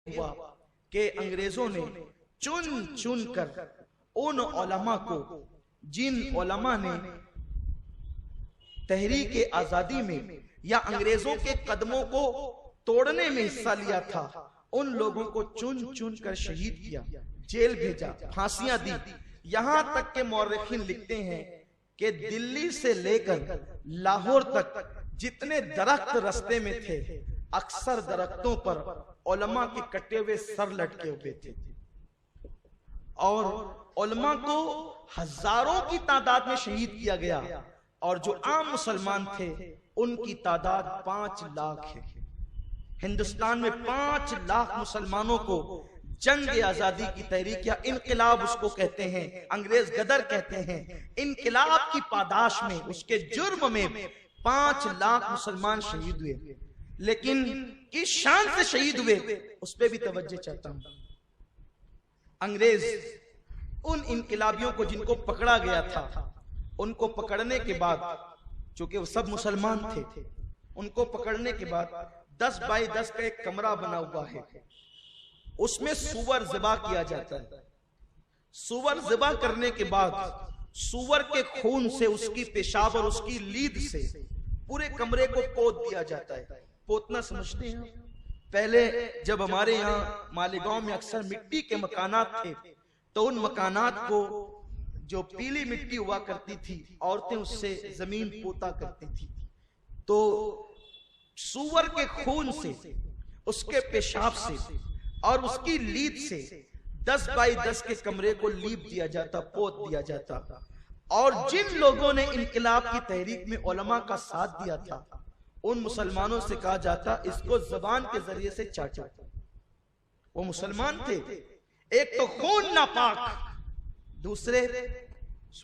ہوا کہ انگریزوں نے چن چن کر ان علماء کو، جن علماء نے تحریک آزادی میں یا انگریزوں کے قدموں کو توڑنے میں حصہ لیا تھا، ان لوگوں کو چن چن کر شہید کیا، جیل بھیجا، پھانسیاں دی۔ یہاں تک کہ مورخین لکھتے ہیں کہ دلی سے لے کر لاہور تک جتنے درخت رستے میں تھے، اکثر درختوں پر علماء کے کٹے ہوئے سر لٹکے ہوئے تھے، اور علماء کو ہزاروں کی تعداد میں شہید کیا گیا، اور جو عام مسلمان تھے ان کی تعداد 5 لاکھ ہے۔ ہندوستان میں 5 لاکھ مسلمانوں کو جنگ آزادی کی تحریک یا انقلاب اس کو کہتے ہیں، انگریز غدر کہتے ہیں، انقلاب کی پاداش میں، اس کے جرم میں 5 لاکھ مسلمان شہید ہوئے۔ لیکن کس شان سے شہید ہوئے اس پہ بھی توجہ چاہتا ہوں۔ انگریز ان انقلابیوں کو جن کو پکڑا گیا تھا، ان کو پکڑنے کے بعد، چونکہ وہ سب مسلمان تھے، ان کو پکڑنے کے بعد 10 بائی 10 کا ایک کمرہ بنا ہوا ہے، اس میں سور ذبح کیا جاتا ہے۔ سور ذبح کرنے کے بعد سور کے خون سے، اس کی پیشاب اور اس کی لید سے پورے کمرے کو پوت دیا جاتا ہے۔ پوتنا سمجھتے ہیں؟ پہلے جب ہمارے یہاں مالیگاؤں میں اکثر مٹی کے مکانات تھے تو ان مکانات کو جو پیلی مٹی ہوا کرتی تھی، عورتیں اس سے زمین پوتا کرتی تھی، تو سور کے خون سے، اس کے پیشاب سے اور اس کی لید سے 10 بائی 10 کے کمرے کو لیپ دیا جاتا، پوت دیا جاتا، اور جن لوگوں نے انقلاب کی تحریک میں علماء کا ساتھ دیا تھا ان مسلمانوں سے کہا جاتا اس کو زبان کے ذریعے سے چاٹا۔ وہ مسلمان تھے، ایک تو خون ناپاک، دوسرے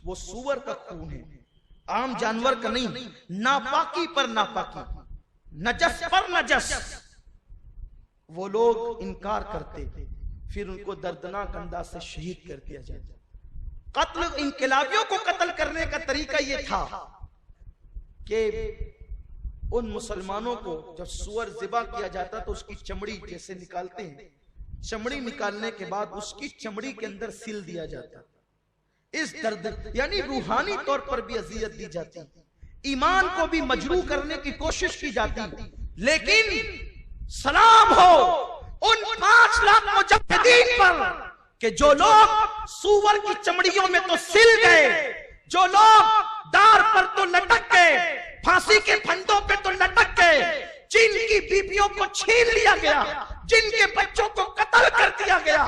وہ سور کا خون ہے، عام جانور کا نہیں، ناپاکی پر ناپاکی، نجس پر نجس۔ وہ لوگ انکار کرتے، پھر ان کو دردناک انداز سے شہید کر دیا جاتا۔ قتل، انقلابیوں کو قتل کرنے کا طریقہ یہ تھا کہ ان مسلمانوں کو جب سور ذبح کیا جاتا تو اس کی چمڑی جیسے نکالتے ہیں، چمڑی نکالنے کے بعد اس کی چمڑی کے اندر سل دیا جاتا، اس درد یعنی روحانی طور پر بھی اذیت دی جاتی، ایمان کو بھی مجروح کرنے کی کوشش کی جاتی۔ لیکن سلام ہو ان 5 لاکھ مجاہدین پر کہ جو لوگ سور کی چمڑیوں میں تو سل گئے، جو لوگ دار پر تو لٹک گئے، پھانسی کے پھندوں پہ تو لٹک گئے، جن کی بیویوں کو چھین لیا گیا، جن کے بچوں کو قتل کر دیا گیا،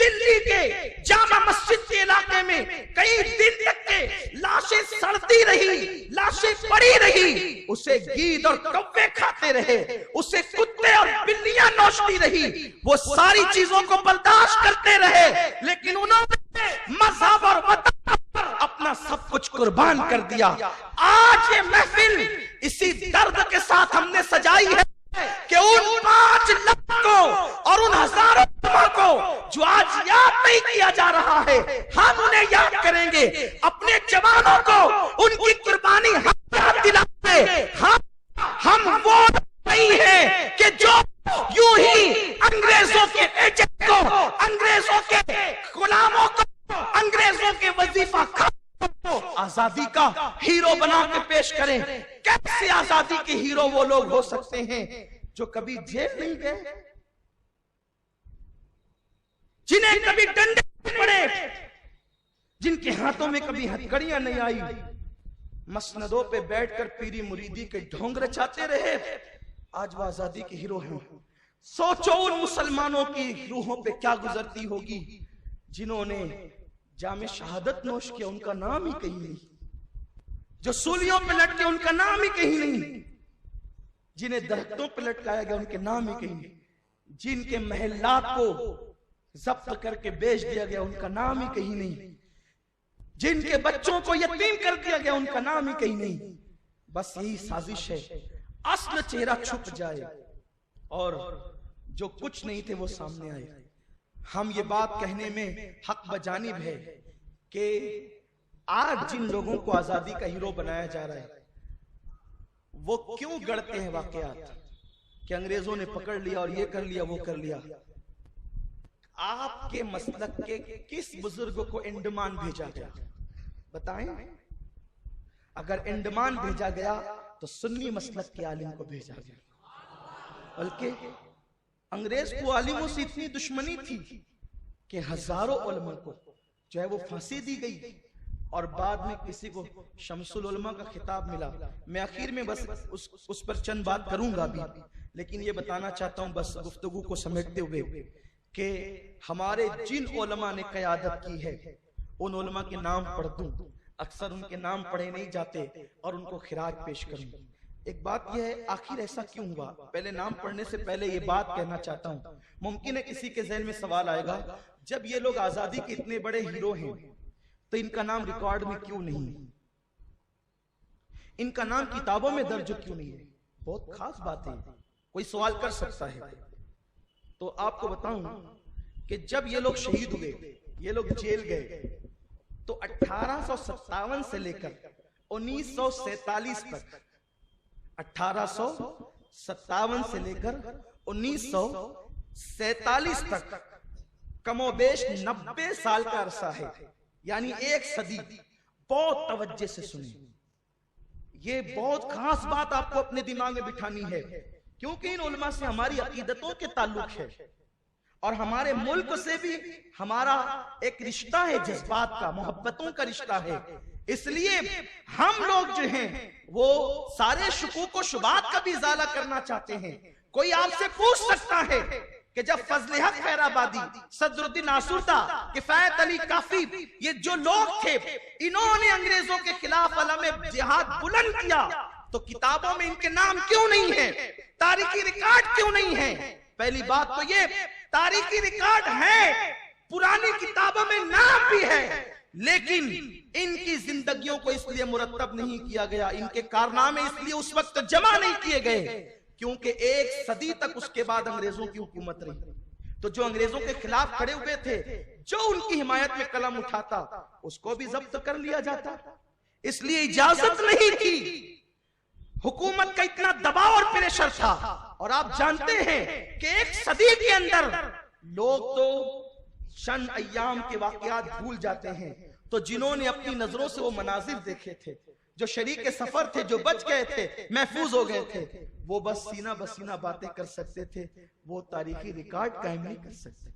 دلی کے جامع مسجد کے علاقے میں کئی دن تک کے لاشیں سڑتی رہی، لاشیں پڑی رہی، اسے گید اور کوے کھاتے رہے، اسے کتے اور بلیاں نوچتی رہی، وہ ساری چیزوں کو برداشت کرتے رہے، لیکن انہوں نے مذہب اور وطن اپنا سب کچھ قربان کر دیا۔ آج یہ محفل اسی درد کے ساتھ ہم نے سجائی ہے کہ ان 5 لاکھ کو اور ان ہزاروں کو جو آج یاد نہیں کیا جا رہا ہے، ہم انہیں یاد کریں گے، اپنے جوانوں کو ان کی قربانی ہم یاد دلاتے۔ ہم وہ نہیں ہیں کہ جو یوں ہی انگریزوں کے ایجنٹ کو، انگریزوں کے غلاموں کو، انگریزوں کے وظیفہ آزادی کا ہیرو بنا کے پیش کریں۔ کیسے آزادی کے ہیرو وہ لوگ ہو سکتے ہیں جو کبھی جیل نہیں گئے، جنہیں کبھی ڈنڈے نہیں پڑے، جن کے ہاتھوں میں کبھی ہتھکڑیاں نہیں آئی، مسندوں پہ بیٹھ کر پیری مریدی کے ڈھونگ رچاتے رہے، آج وہ آزادی کے ہیرو ہیں۔ سوچو ان مسلمانوں کی روحوں پہ کیا گزرتی ہوگی جنہوں نے جام شہادت نوش کیا، ان کا نام ہی کہیں نہیں، جو سولیوں پہ لٹکے ان کا نام ہی کہیں نہیں، جنہیں درختوں پہ لٹکایا گیا ان کے نام ہی کہیں نہیں، جن کے محلات کو ضبط کر کے بیچ دیا گیا ان کا نام ہی کہیں نہیں، جن کے بچوں کو یتیم کر دیا گیا ان کا نام ہی کہیں نہیں۔ بس یہی سازش ہے، اصل چہرہ چھپ جائے اور جو کچھ نہیں تھے وہ سامنے آئے۔ ہم یہ بات کہنے میں حق بجانب ہے کہ آج جن لوگوں کو آزادی کا ہیرو بنایا جا رہا ہے وہ کیوں گڑتے ہیں واقعات کہ انگریزوں نے پکڑ لیا اور یہ کر لیا وہ کر لیا۔ آپ کے مسلک کے کس بزرگ کو انڈمان بھیجا گیا؟ بتائیں. اگر انڈمان بھیجا گیا تو سنی مسلک کے عالم کو بھیجا گیا. بلکہ انگریز کو عالموں سے اتنی دشمنی تھی کہ ہزاروں علماء کو جو ہے وہ پھانسی دی گئی، اور بعد میں کسی کو شمس العلماء کا خطاب ملا. میں آخر میں بس اس پر چند بات کروں گا بھی، لیکن یہ بتانا چاہتا ہوں بس گفتگو کو سمیٹتے ہوئے کہ ہمارے جن علماء نے قیادت کی ہے ان علماء کے نام پڑھ دوں. اکثر ان کے نام پڑھے نہیں جاتے اور ان کو خراج پیش کروں. ایک بات یہ ہے، آخر ایسا کیوں ہوا؟ پہلے نام پڑھنے سے پہلے یہ بات کہنا چاہتا ہوں. ممکن ہے کسی کے ذہن میں سوال آئے گا، جب یہ لوگ آزادی کے اتنے بڑے ہیرو ہیں تو ان کا نام ریکارڈ میں کیوں نہیں ہے؟ ان کا نام کتابوں میں درج کیوں نہیں ہے؟ بہت خاص بات ہے، کوئی سوال کر سکتا ہے. تو آپ کو بتاؤں کہ جب یہ لوگ شہید ہوئے، یہ لوگ جیل گئے، تو 1857 سے لے کر 1947 تک، 1857 سے لے کر 1947 تک کم و بیش 90 سال کا عرصہ ہے، یعنی ایک صدی. بہت توجہ سے سنیں، یہ بہت خاص بات آپ کو اپنے دماغ میں بٹھانی ہے، کیونکہ ان علماء سے ہماری عقیدتوں کے تعلق ہے اور ہمارے ملک سے بھی ہمارا ایک رشتہ ہے، جذبات کا، محبتوں کا رشتہ ہے. اس لیے ہم لوگ جو ہیں وہ سارے شکوک و شبہات کا بھی ازالہ کرنا چاہتے ہیں. کوئی آپ سے پوچھ سکتا ہے کہ جب فضل حق خیر آبادی، صدر الدین آسودہ، کفایت علی کافی، یہ جو لوگ تھے انہوں نے انگریزوں کے خلاف علم جہاد بلند کیا، تو کتابوں میں ان کے نام کیوں نہیں ہیں؟ تاریخی ریکارڈ کیوں نہیں ہیں؟ پہلی بات تو یہ، تاریخی ریکارڈ ہے، پرانی کتابوں میں نام بھی ہے، لیکن ان کی زندگیوں کو اس لیے مرتب نہیں کیا گیا، ان کے کارنامے اس لیے اس وقت جمع نہیں کیے گئے کیونکہ ایک صدی تک اس کے بعد انگریزوں کی حکومت رہی. تو جو انگریزوں کے خلاف کھڑے ہوئے تھے، جو ان کی حمایت میں قلم اٹھاتا اس کو بھی ضبط کر لیا جاتا. اس لیے اجازت نہیں تھی، حکومت کا اتنا دباؤ اور پریشر تھا. اور آپ جانتے ہیں کہ ایک صدی کے اندر لوگ تو چند ایام کے واقعات بھول جاتے ہیں، تو جنہوں نے اپنی نظروں سے وہ مناظر دیکھے تھے، جو شریک سفر تھے، جو بچ گئے تھے، محفوظ ہو گئے تھے، وہ بس سینہ بسینہ باتیں کر سکتے تھے، وہ تاریخی ریکارڈ قائم نہیں کر سکتے.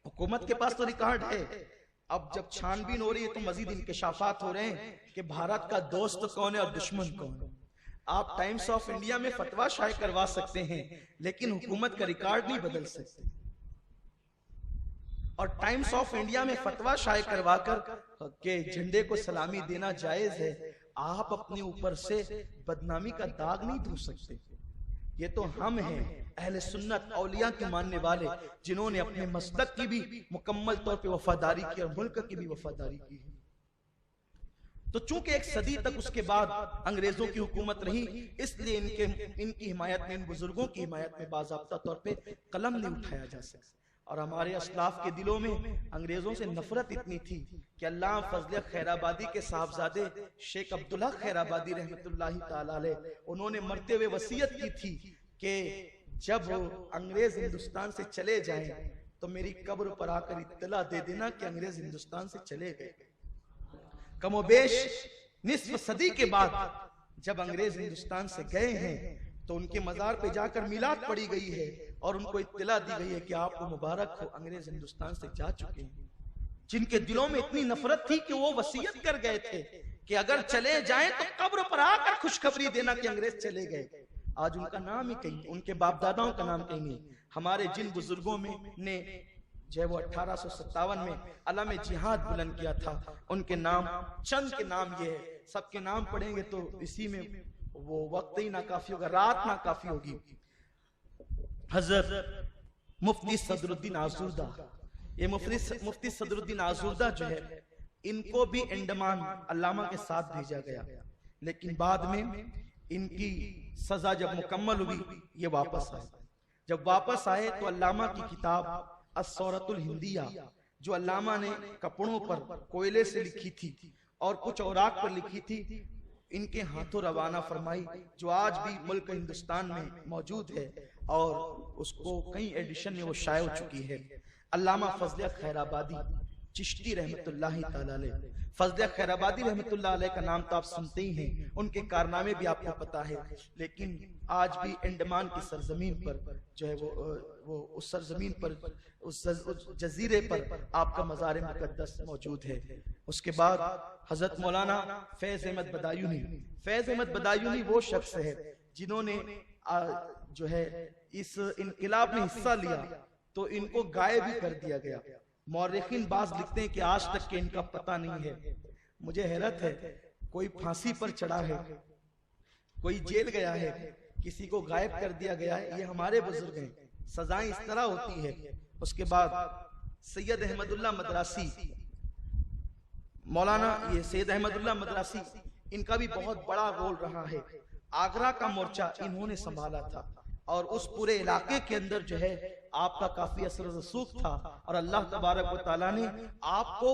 حکومت کے پاس تو ریکارڈ ہے. اب جب چھان بین ہو رہی ہے تو مزید انکشافات ہو رہے ہیں کہ بھارت کا دوست کون ہے اور دشمن کون ہے. آپ ٹائمز آف انڈیا میں فتویٰ شائع کروا سکتے ہیں لیکن حکومت کا ریکارڈ نہیں بدل سکتے. اور ٹائمز آف انڈیا میں فتویٰ شائع کروا کر کہ جھنڈے کو سلامی دینا جائز ہے، آپ اپنے اوپر سے بدنامی کا داغ نہیں دھو سکتے. یہ تو ہم ہیں اہل سنت اولیاء کے ماننے والے، جنہوں نے اپنے مسلک کی بھی مکمل طور پہ وفاداری کی اور ملک کی بھی وفاداری کی. تو چونکہ ایک صدی تک اس کے بعد انگریزوں کی حکومت رہی، اس لیے ان کی حمایت میں، ان بزرگوں کی حمایت میں باضابطہ طور پہ قلم نہیں اٹھایا جا سکتا. اور ہمارے اسلاف کے دلوں میں انگریزوں سے نفرت اتنی تھی کہ اللہ فضل خیر آبادی کے صاحبزادے شیخ عبداللہ خیر آبادی رحمت اللہ تعالی علیہ، انہوں نے مرتے ہوئے وصیت کی تھی کہ جب انگریز ہندوستان سے چلے جائیں تو میری قبر پر آ کر اطلاع دے دینا کہ انگریز ہندوستان سے چلے گئے. کم و بیش نصف صدی کے بعد جب انگریز ہندوستان سے گئے ہیں تو ان کے مزار پہ جا کر میلاد پڑھی گئی ہے اور ان کو اطلاع دی گئی ہے کہ آپ کو مبارک ہو، انگریز ہندوستان سے جا چکے ہیں. جن کے دلوں میں اتنی نفرت تھی کہ وہ وصیت کر گئے تھے کہ اگر چلے جائیں تو قبر پر آ کر خوشخبری دینا کہ انگریز چلے گئے. آج ان کا نام ہی کہیں، ان کے باپ داداؤں کا نام کہیں نہیں. ہمارے جن بزرگوں میں نے جو ہے وہ 1857 میں علم جہاد بلند کیا تھا، ان کے نام، چند کے نام یہ ہے. سب کے نام پڑھیں گے تو اسی میں وہ وقت ہی نہ کافی ہوگا، رات نہ کافی ہوگی. حضرت مفتی صدر الدین آزوردہ، یہ مفتی صدر الدین آزوردہ جو ہے، ان کو بھی انڈمان علامہ کے ساتھ بھیجا گیا، لیکن بعد میں ان کی سزا جب مکمل ہوئی یہ واپس آئے. جب واپس آئے تو علامہ کی کتاب السورۃ الہندیہ جو علامہ نے کپڑوں پر کوئلے سے لکھی تھی اور کچھ اوراق پر لکھی تھی، ان کے ہاتھوں روانہ فرمائی، جو آج بھی ملک ہندوستان میں موجود ہے اور اس کو کئی ایڈیشن میں وہ شائع ہو چکی ہے. علامہ فضل خیر آبادی چشتی رحمت اللہ تعالی علیہ. فضل خیر آبادی رحمت اللہ علیہ کا نام تو آپ سنتے ہی ہیں، ان کے کارنامے بھی آپ کو پتا ہے، لیکن آج بھی انڈمان کی سرزمین پر جو ہے وہ اس سرزمین پر اس جزیرے پر آپ کا مزار مقدس موجود ہے. اس کے بعد حضرت مولانا فیض احمد بدایونی. فیض احمد بدایونی وہ شخص ہے جنہوں نے جو ہے اس انقلاب میں حصہ لیا تو ان کو غائب بھی کر دیا گیا. مورخین بعض لکھتے ہیں کہ آج تک کہ ان کا پتہ نہیں ہے. مجھے حیرت ہے، کوئی پھانسی پر چڑھا ہے، کوئی جیل گیا ہے، کسی کو غائب کر دیا گیا ہے. یہ ہمارے بزرگ ہیں، سزائیں اس طرح ہوتی ہے. اس کے بعد سید احمد اللہ مدراسی، مولانا یہ سید احمد اللہ مدراسی، ان کا بھی بہت بڑا رول رہا ہے. آگرہ کا مورچہ انہوں نے سنبھالا تھا اور اس پورے علاقے کے اندر جو ہے آپ کا کافی اثر و رسوخ تھا، اور اللہ تبارک و تعالیٰ نے آپ کو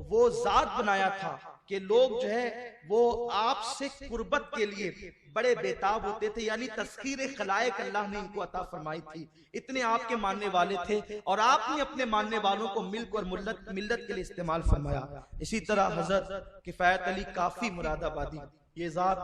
وہ ذات بنایا تھا کہ لوگ جو ہے وہ آپ سے قربت کے لیے بڑے بیتاب ہوتے تھے. یعنی تسخیر خلائق اللہ نے ان کو عطا فرمائی تھی. اتنے آپ کے ماننے والے تھے اور آپ نے اپنے ماننے والوں کو ملک اور ملت کے لیے استعمال فرمایا. اسی طرح حضرت کفایت علی کافی مراد آبادی، یہ ذات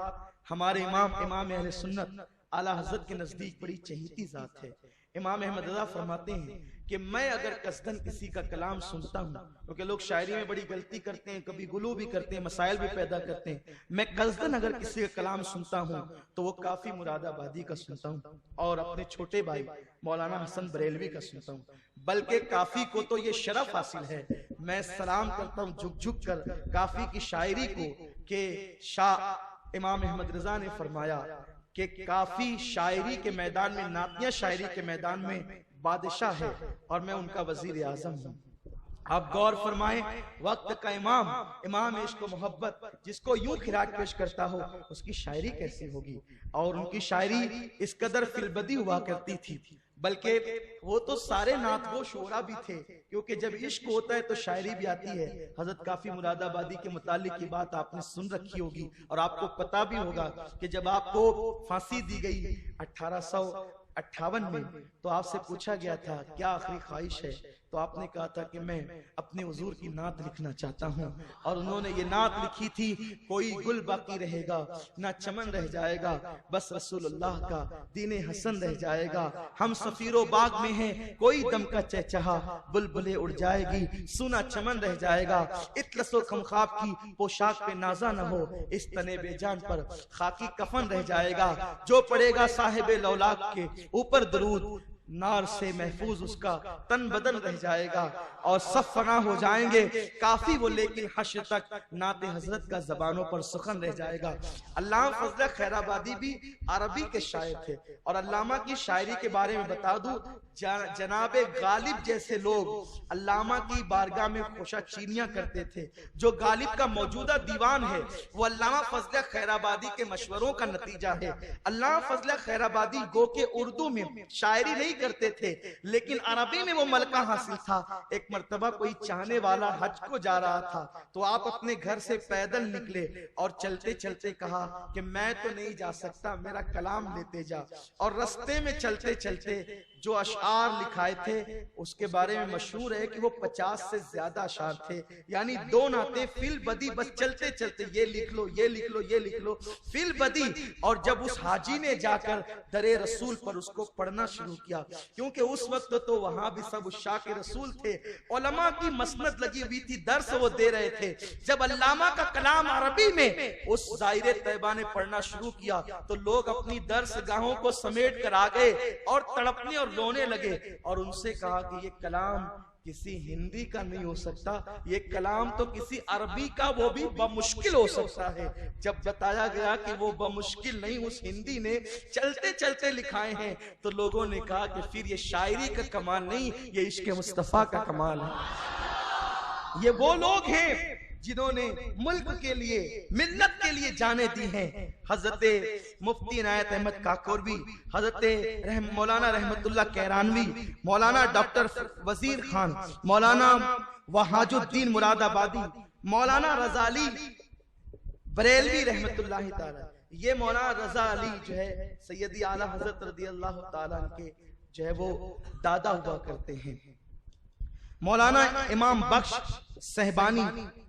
ہمارے امام اہل سنت اعلیٰ حضرت کے نزدیک بڑی چہیتی ذات ہے. امام احمد رضا فرماتے ہیں کہ میں اگر قصدن کسی کا کلام سنتا ہوں، کیونکہ لوگ شاعری میں بڑی غلطی کرتے ہیں، کبھی غلو بھی کرتے ہیں، مسائل بھی پیدا کرتے ہیں. میں قصدن اگر کسی کا کلام سنتا ہوں تو وہ کافی مراد آبادی کا سنتا ہوں اور اپنے چھوٹے بھائی مولانا حسن بریلوی کا سنتا ہوں. بلکہ کافی کو تو یہ شرف حاصل ہے، میں سلام کرتا ہوں جھک جھک کر کافی کی شاعری کو، کہ شاہ امام احمد رضا نے فرمایا کہ کافی شاعری کے میدان میں، نعتیہ شاعری کے میدان میں بادشاہ ہے اور میں ان کا وزیر اعظم ہوں. آپ غور فرمائیں، وقت کا امام عشق و محبت جس کو یوں خراج پیش کرتا ہو، اس کی شاعری کیسی ہوگی؟ اور ان کی شاعری اس قدر فلبدی ہوا کرتی تھی، بلکہ وہ تو سارے نعت گو شعرا بھی تھے، کیونکہ جب عشق ہوتا ہے تو شاعری بھی آتی ہے. حضرت کافی مراد آبادی کے متعلق کی بات آپ نے سن رکھی ہوگی اور آپ کو پتا بھی ہوگا کہ جب آپ کو پھانسی دی گئی 1858 میں تو آپ سے پوچھا گیا تھا کیا آخری خواہش ہے، تو آپ نے کہا تھا کہ میں اپنے حضور کی نعت لکھنا چاہتا ہوں. اور انہوں نے یہ نعت لکھی تھی، کوئی گل باقی رہے گا نہ چمن رہ جائے گا، بس رسول اللہ کا دین حسن رہ جائے گا. ہم سفیر و باغ میں ہیں، کوئی دم کا چہچہا، بلبلے اڑ جائے گی، سونا چمن رہ جائے گا. اطلس و خمخاب کی پوشاک پہ نازا نہ ہو، اس تنے بے جان پر خاکی کفن رہ جائے گا. جو پڑے گا صاحب لولاک کے اوپر درود، نار سے محفوظ اس کا تن بدن رہ جائے گا. اور سب فنا ہو جائیں گے کافی وہ، لیکن حشر تک نعت حضرت کا زبانوں پر سخن رہ جائے گا. علامہ فضل خیر آبادی بھی عربی کے شاعر تھے، اور علامہ کی شاعری کے بارے میں بتا دوں، جناب غالب جیسے لوگ علامہ کی بارگاہ میں خوشہ چینیاں کرتے تھے. جو غالب کا موجودہ دیوان ہے وہ علامہ فضل خیر آبادی کے مشوروں کا نتیجہ ہے. علامہ فضل خیر آبادی گو کہ اردو میں شاعری نہیں کرتے تھے، لیکن عربی میں وہ ملکہ حاصل تھا. ایک مرتبہ کوئی چاہنے والا حج کو جا رہا تھا تو آپ اپنے گھر سے پیدل نکلے اور چلتے چلتے کہا کہ میں تو نہیں جا سکتا، میرا کلام لیتے جا. اور رستے میں چلتے چلتے جو اشعار لکھائے تھے اس کے بارے میں مشہور ہے کہ وہ 50 سے زیادہ اشعار تھے. یعنی دو نعتیں فل بدی، بس چلتے چلتے یہ لکھ لو یہ لکھ لو یہ لکھ لو، فل بدی. اور جب اس حاجی نے جا کر در رسول پر اس کو پڑھنا شروع کیا، کیونکہ اس وقت تو وہاں بھی سب عشاق رسول تھے، علماء کی مسند لگی ہوئی تھی، درس وہ دے رہے تھے. جب علامہ کا کلام عربی میں اس ظاہر طیبہ نے پڑھنا شروع کیا تو لوگ اپنی درس گاہوں کو سمیٹ کر آ گئے اور تڑپنے اور رونے لگے. اور ان سے کہا کہ یہ کلام کسی ہندی کا نہیں ہو سکتا، یہ کلام تو کسی عربی کا وہ بھی بمشکل ہو سکتا ہے. جب بتایا گیا کہ وہ بمشکل نہیں، اس ہندی نے چلتے چلتے لکھائے ہیں، تو لوگوں نے کہا کہ پھر یہ شاعری کا کمال نہیں، یہ عشق مصطفیٰ کا کمال ہے. یہ وہ لوگ ہیں جنہوں نے ملک کے لیے ملت کے لیے جانیں دی ہیں. حضرت مفتی عنایت احمد کاکوروی، حضرت مولانا رحمت اللہ کیرانوی، مولانا ڈاکٹر وزیر خان، مولانا وحاج الدین مراد آبادی، مولانا رضا علی بریلوی رحمت اللہ تعالی. یہ مولانا رضا علی جو ہے سیدی اعلیٰ حضرت رضی اللہ تعالیٰ کے جو ہے وہ دادا ہوا کرتے ہیں. مولانا امام بخش صہبانی،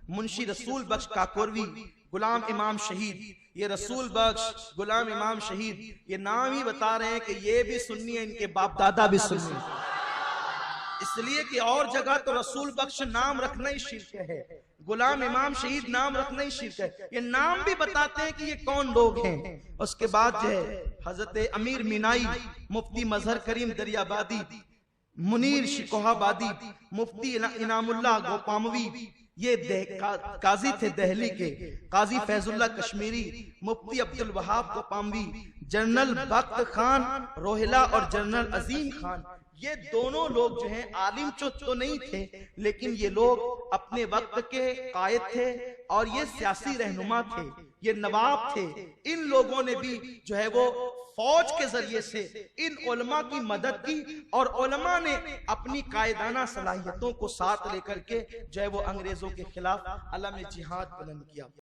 منشی رسول بخش کاکوروی، غلام امام شہید. یہ رسول بخش، غلام امام شہید، یہ نام ہی بتا رہے ہیں کہ یہ بھی سنی ہے، ان کے باپ دادا بھی سنی ہے. اس لیے کہ اور جگہ تو رسول بخش نام رکھنا ہی شرک ہے، غلام امام شہید نام رکھنا ہی شرک ہے. یہ نام بھی بتاتے ہیں کہ یہ کون لوگ ہیں. اس کے بعد جو ہے حضرت امیر مینائی، مفتی مظہر کریم دریابادی، منیر شکوہ آبادی، مفتی انعام اللہ گوپاموی، یہ قاضی تھے دہلی کے، قاضی فیض اللہ کشمیری، مفتی عبدالوہاب گوپاموی، جنرل بخت خان روہیلا اور جنرل عظیم خان. یہ دونوں لوگ جو ہیں عالم تو نہیں تھے، لیکن یہ لوگ اپنے وقت کے قائد تھے اور یہ سیاسی رہنما تھے، یہ نواب تھے. ان لوگوں نے بھی جو ہے وہ فوج کے ذریعے سے ان علماء کی مدد کی، اور علماء نے اپنی قائدانہ صلاحیتوں کو ساتھ لے کر کے جو ہے وہ انگریزوں کے خلاف علم جہاد بلند کیا.